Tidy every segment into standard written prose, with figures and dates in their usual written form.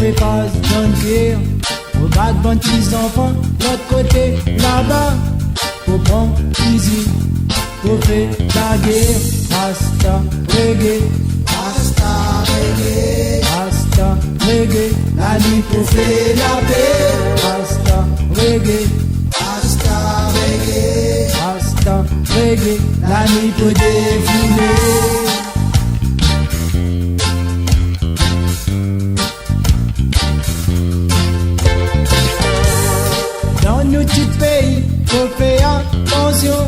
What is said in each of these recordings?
fait pas John Kerr. Au bac, bon petits enfants, l'autre côté, là-bas. Faut prendre easy, faut faire la guerre. Rasta, reggae, Rasta reggae, Rasta, reggae. La nuit pour faire la paix. Rasta, reggae, Rasta reggae, Rasta, reggae. La nuit pour défouler. Dans nos petits pays, faut faire attention.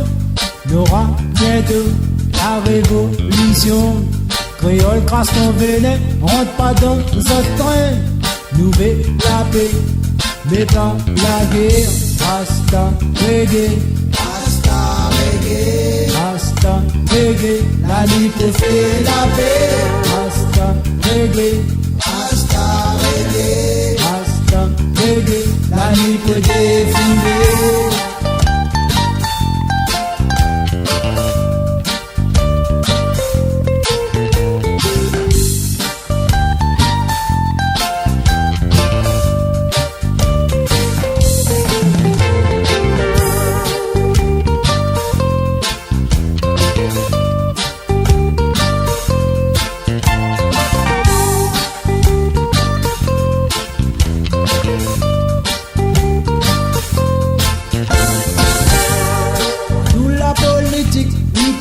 N'aura bientôt la révolution. Créole crasse ton venin, rentre pas dans notre train. Nous veut la paix, mais pas la guerre. Rasta, reggae, Rasta reggae, Rasta, reggae. La nuit pour faire la paix. Rasta, reggae, Rasta reggae, Rasta, reggae. La nuit pour défouler.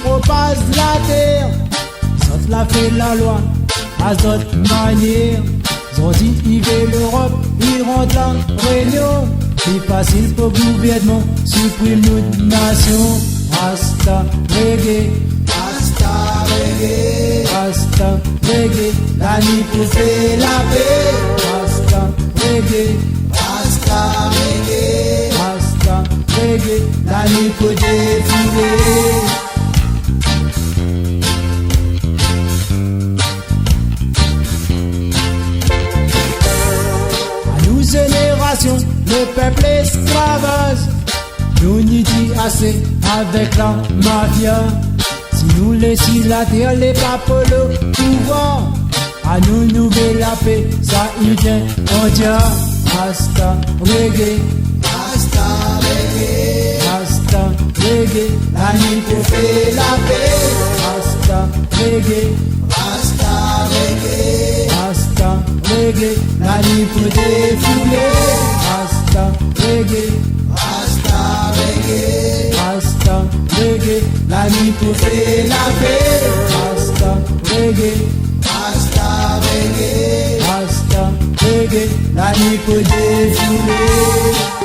Propage la terre, saute la fait la loi, à d'autres manières. Ils ont dit, ils veulent l'Europe, ils rentrent la réunion. C'est facile pour le gouvernement, supprime notre nation. Rasta, reggae, Rasta reggae, Rasta, reggae. La nuit pour faire la paix. Rasta, reggae, Rasta reggae, Rasta, reggae. La nuit pour défouler. Génération, le peuple esclavage. Nous n'y dit assez avec la mafia. Si nous laissons la terre, les papes le pouvoir. À nous nouvelle la paix, ça y vient en dia. Rasta, reggae, Rasta reggae, Rasta, reggae. La nuit pour faire la paix. Rasta, reggae, Rasta reggae, Rasta, reggae. La nuit pour défouler. Rasta, reggae, Rasta reggae, Rasta, reggae. La nuit pour faire la paix. Rasta, reggae, Rasta reggae, Rasta, reggae. La nuit pour défouler.